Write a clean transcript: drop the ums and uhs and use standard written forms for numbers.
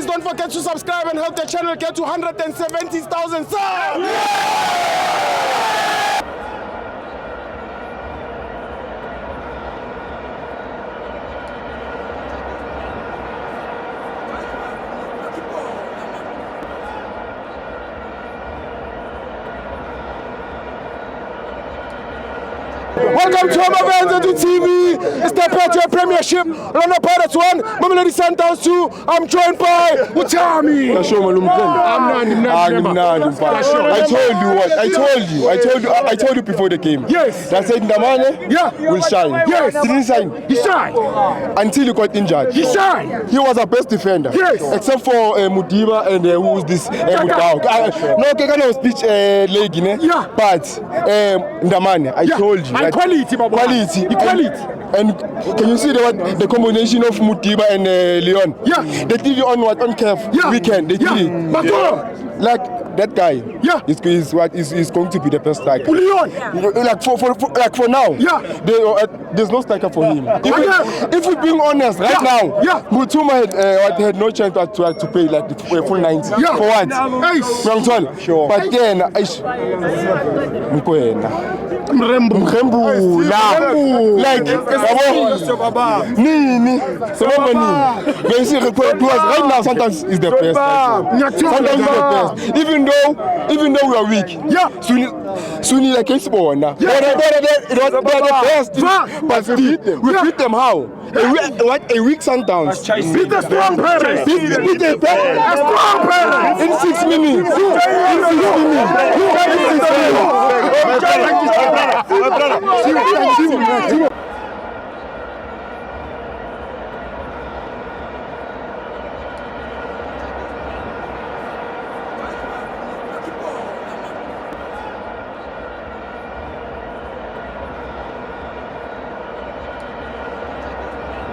don't forget to subscribe and help the channel get to 170,000 subs. Welcome to FANS Wethu TV. It's the Capitec Premiership. London Pirates 1, Mamelodi Sundowns 2. I'm joined by Utami. I told you before the game. Yes. I said Ndamane will shine. Yes. He didn't shine. He shined. Until he got injured. He shined. He was our best defender. Yes. Except for Mudiba and who's this? Mudau. No, I cannot speech leg. Yeah. But Ndamane, I told you. And quality, Baba. Quality. Quality. And can you see the combination of Mudiba and Leon? Yeah. They did it on CAF weekend. They did it. Like that guy. Yeah. Is going to be the best striker. Leon. Like for now. Yeah. There's no striker for him. If we're being honest, right now, Mutuma had no chance to pay like the full 90. Yeah. For what? Sure. But then like right now sometimes is the best. Sometimes is the best. Even though we are weak. Suni like it's born now. They're the best. But still, we beat them how? A weak Sundowns. Beat the strong parents. Beat the strong parents. In 6 minutes.